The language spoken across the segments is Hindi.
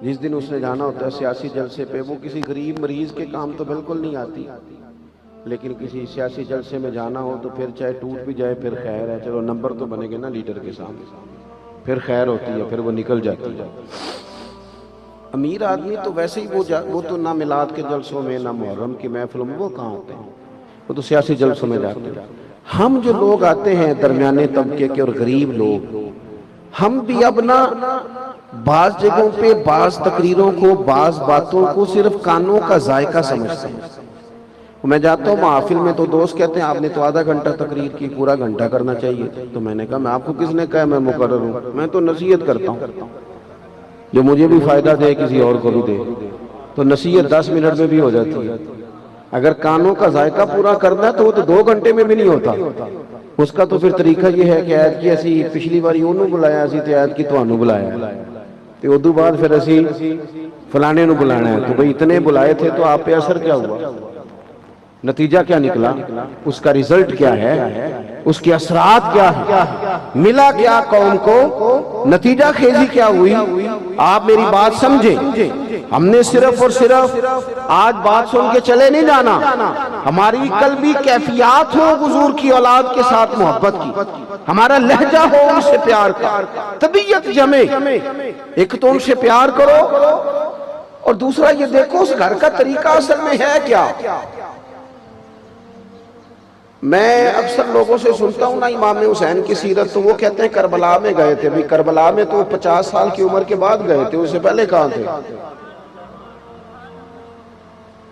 जिस दिन उसने जाना होता है सियासी जलसे पे, वो किसी गरीब मरीज के काम तो बिल्कुल नहीं आती, लेकिन किसी सियासी जलसे में जाना हो तो फिर चाहे टूट भी जाए फिर खैर है, चलो नंबर तो बनेंगे ना लीडर के सामने, फिर खैर होती है, फिर वो निकल जाती है। अमीर आदमी तो वैसे ही वो तो ना मिलाद के जलसों में ना मुहर्रम की महफिलों में वो कहाँ होते हैं, वो तो सियासी जलसों में जाते हैं। हम जो लोग आते हैं दरमियाने तबके के और गरीब लोग, हम भी अब ना बाज जगहों पे बाज तकरीरों को, बाज बातों को सिर्फ कानों का जायका समझते हैं। मैं जाता हूँ महफिल में तो दोस्त कहते हैं आपने तो आधा घंटा तकरीर की, पूरा घंटा करना चाहिए। तो मैंने कहा मैं आपको किसने कहा मैं मुकर्रर हूँ, मैं तो नसीहत करता हूँ, जो मुझे भी फायदा दे किसी और को भी दे। तो नसीहत 10 मिनट में भी हो जाती है। अगर कानों का जायका पूरा करना है तो वो तो 2 घंटे में भी नहीं होता। उसका तो फिर तरीका ये है कि ऐद की असी पिछली बारी ओनू बुलाया असी तो ऐद की तुहानू बुलाया, तो उदू बाद फिर असी फलाने नू बुलाना है। तो भाई इतने बुलाए थे तो आप पे असर क्या हुआ, नतीजा क्या निकला, उसका रिजल्ट क्या है, उसके असरात क्या है, मिला क्या कौम को, नतीजा खेजी क्या हुई, आप मेरी बात समझे। हमने सिर्फ और सिर्फ आज बात सुन के चले नहीं जाना, हमारी कल भी कैफियत हो हुजूर की औलाद के साथ मोहब्बत की, हमारा लहजा हो उनसे प्यार का, तबीयत जमे। एक तो उनसे प्यार करो और दूसरा ये देखो उस घर का तरीका असल में है क्या। मैं अक्सर लोगों से सुनता हूँ ना इमाम हुसैन की सीरत, तो वो कहते हैं करबला में गए थे। भाई करबला में तो 50 साल की उम्र के बाद गए थे, उससे पहले कहाँ थे।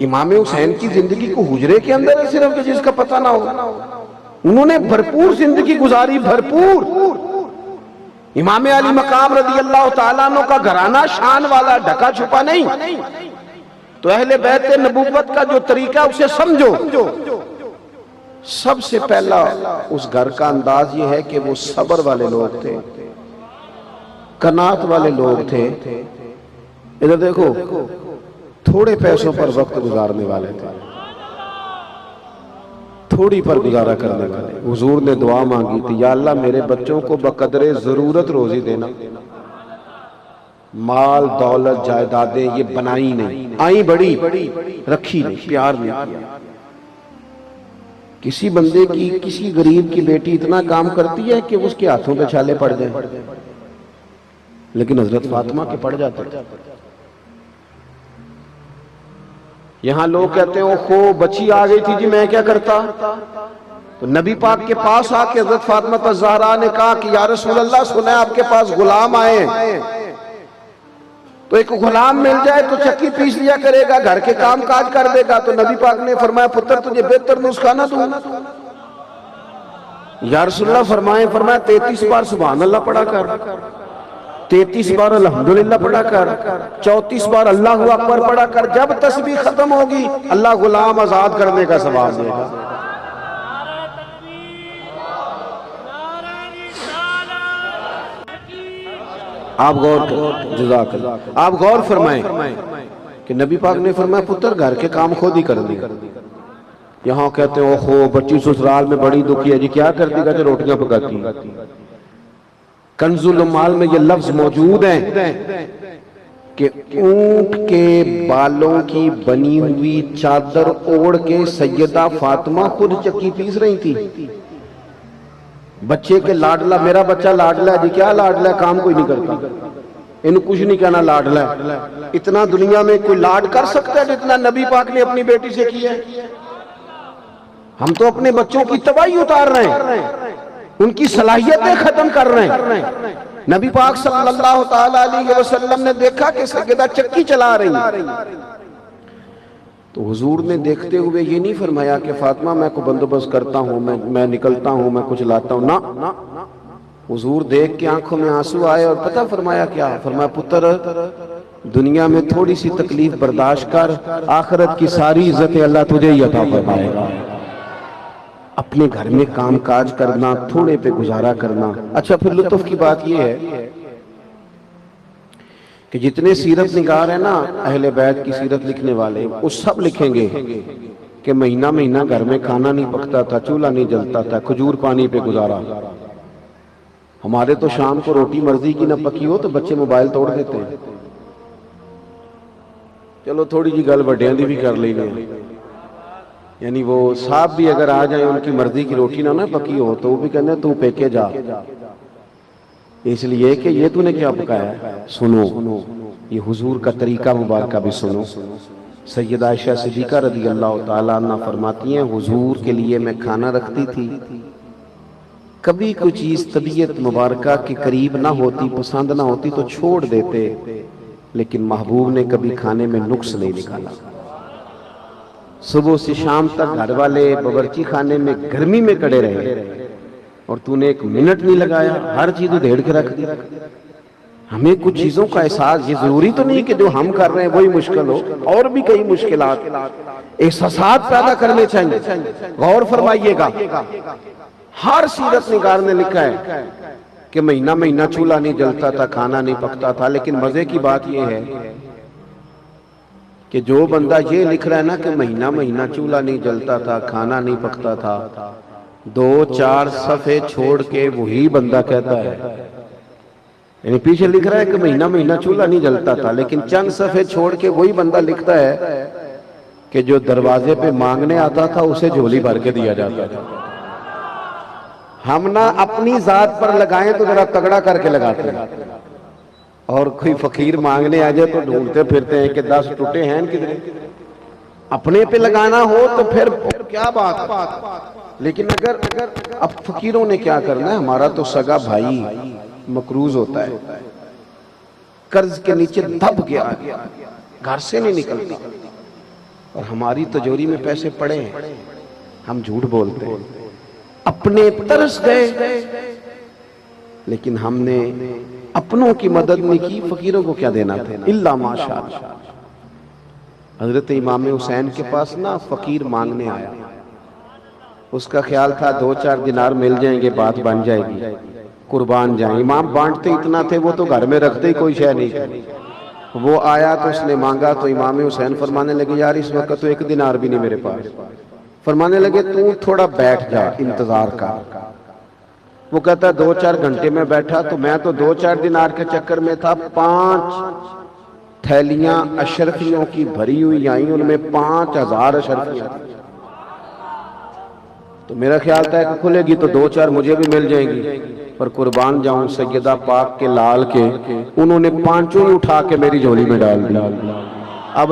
इमाम हुसैन की जिंदगी को हुजरे के अंदर है सिर्फ, जिसका पता ना हो। उन्होंने भरपूर जिंदगी गुजारी, भरपूर। इमाम अली मकाम रदी अल्लाह तआला अन्हु का घराना शान वाला, ढका छुपा नहीं। तो अहले बैत नबूवत का जो तरीका उसे समझो। सबसे पहला उस घर का अंदाज ये है कि वो सब्र वाले लोग थे, कनात वाले लोग थे। इधर देखो, थोड़े पैसों पर वक्त गुजारने वाले थे, थोड़ी पर गुजारा करने वाले। हुजूर ने दुआ मांगी थी, या अल्लाह मेरे बच्चों को बकदरे जरूरत रोजी देना। माल दौलत जायदादें ये बनाई नहीं, आई बड़ी रखी नहीं, प्यार नहीं किया। किसी बंदे की, किसी गरीब की बेटी इतना काम करती है कि उसके हाथों पे छाले पड़ जाए, लेकिन हजरत फातिमा के पड़ जाते थे। यहां लोग कहते हैं ओहो बच्ची आ गई थी जी, मैं क्या करता। तो नबी पाक के पास आके हजरत फातिमा ज़हरा ने कहा कि या रसूल अल्लाह, सुना है आपके पास गुलाम आए, तो एक गुलाम मिल जाए तो चक्की पीस लिया करेगा, घर के काम काज कर देगा। तो नबी पाक ने फरमाया पुत्र तुझे बेहतर नुस्खा ना दूं। या रसूलल्लाह फरमाए 33 बार सुभान अल्लाह पढ़ा कर, 33 बार अल्हम्दुलिल्लाह पढ़ा कर, 34 बार अल्लाहु अकबर पढ़ा कर। जब तस्बीह खत्म होगी अल्लाह गुलाम आजाद करने का सवाब देगा। आप आप गौर फरमाएं कि नबी पाक ने फरमाया पुत्र घर के काम खुद ही कर दी। यहाँ कहते हैं ओहो बच्ची ससुराल में बड़ी दुखी है जी, क्या कर दी, कहते रोटियां पकाती। कंजुल माल में ये लफ्ज मौजूद है कि ऊंट के बालों की बनी हुई चादर ओढ़ के सैयदा फातिमा खुद चक्की पीस रही थी। बच्चे के लाडला, मेरा बच्चा लाडला है जी, क्या लाडला है, काम कोई नहीं करता, इन कुछ नहीं कहना लाडला है। इतना दुनिया में कोई लाड कर सकता है जितना नबी पाक ने अपनी बेटी से किया है। हम तो अपने बच्चों की तबाही उतार रहे हैं, उनकी सलाहियतें खत्म कर रहे हैं। नबी पाक सल्लल्लाहु ताला अलैहि वसल्लम ने देखा कि सैयदा चक्की चला रही है, तो हुजूर ने देखते हुए ये नहीं फरमाया कि फातिमा मैं को बंदोबस्त करता हूँ, मैं निकलता हूँ, मैं कुछ लाता हूँ ना। हुजूर देख के आंखों में आंसू आए और पता फरमाया क्या, फरमाया पुत्र दुनिया में थोड़ी सी तकलीफ बर्दाश्त कर, आखिरत की सारी इज्जतें अल्लाह तुझे ही अता फरमाएगा। अपने घर में काम काज करना, थोड़े पे गुजारा करना। अच्छा फिर लुत्फ की बात यह है कि जितने सीरत निगार है ना अहले बैत की सीरत लिखने वाले, वो सब लिखेंगे कि महीना महीना घर में खाना नहीं पकता था, चूल्हा नहीं जलता था, खजूर पानी पे गुजारा। हमारे तो शाम को रोटी मर्जी की ना पकी हो तो बच्चे मोबाइल तोड़ देते हैं, चलो थोड़ी जी गल वड्डियां दी भी कर लेंगे, यानी वो साहब भी अगर आ जाए उनकी मर्जी की रोटी ना ना पकी हो तो वो भी कहते तू पेके जा, इसलिए कि ये तूने क्या पकाया है। सुनो ये हुजूर का तरीका मुबारक भी सुनो। सैयदा आयशा सिद्दीका रज़ी अल्लाह ताला अन्हा फरमाती हैं, हुजूर के लिए मैं खाना रखती थी, कभी कोई चीज तबीयत मुबारक के करीब ना होती, पसंद ना होती तो छोड़ देते, लेकिन महबूब ने कभी खाने में नुक्स नहीं निकाला। सुबह से शाम तक घर वाले बावर्ची खाने में गर्मी में खड़े रहे और तूने एक मिनट नहीं लगाया, हर चीज उधेड़ के रख दी। हमें कुछ चीजों का एहसास, ये जरूरी तो नहीं कि जो हम कर रहे हैं वही मुश्किल हो, और भी कई मुश्किलात एहसास पैदा करने चाहिए। गौर फरमाइएगा, हर सीरत निगार ने लिखा है कि महीना महीना चूल्हा नहीं जलता था, खाना नहीं पकता था, लेकिन मजे की बात यह है कि जो बंदा ये लिख रहा है ना कि महीना महीना चूल्हा नहीं जलता था, खाना नहीं पकता था, 2-4 सफ़े छोड़ के वही बंदा कहता है, यानी पीछे लिख रहा है कि महीना महीना चूल्हा नहीं जलता था, लेकिन चंद सफ़े छोड़ के वही बंदा लिखता है कि जो दरवाजे पे मांगने आता था उसे झोली भर के दिया जाता था। हम ना अपनी जात पर लगाएं तो जरा तगड़ा करके लगाते हैं, और कोई फकीर मांगने आ जाए तो ढूंढते फिरते हैं कि 10 टूटे हैं किधर। अपने पे लगाना हो तो फिर क्या बात। लेकिन अगर अब फकीरों ने क्या करना है, हमारा तो सगा भाई मकरूज होता है, कर्ज के नीचे दब गया, घर से नहीं निकलता, और हमारी तिजोरी में पैसे पड़े हैं, हम झूठ बोलते हैं, अपने तरस गए, लेकिन हमने अपनों की मदद नहीं की, फकीरों को क्या देना था। इल्ला माशाअल्लाह। हजरत इमाम हुसैन के पास ना फकीर मांगने आया, उसका ख्याल था 2-4 दिनार मिल जाएंगे, बात बन जाएगी, कुर्बान जाए। इमाम बांटते इतना थे, वो तो घर में रखते ही कोई शय नहीं थी। वो आया तो उसने मांगा तो इमाम हुसैन फरमाने लगे, यार इस वक्त तो 1 दिनार भी नहीं मेरे पास। फरमाने लगे तू थोड़ा बैठ जा, इंतजार कर। वो कहता 2-4 घंटे में बैठा, तो मैं तो 2-4 दिनार के चक्कर में था, 5 थैलियां अशरफियों की भरी हुई आई, उनमें 5000 अशरफियां थी। तो मेरा ख्याल था कि खुलेगी तो 2-4 मुझे भी मिल जाएंगी, पर कुर्बान जाऊं सैयदा पाक के लाल के, उन्होंने 5 ही उठा के मेरी झोली में डाल दी।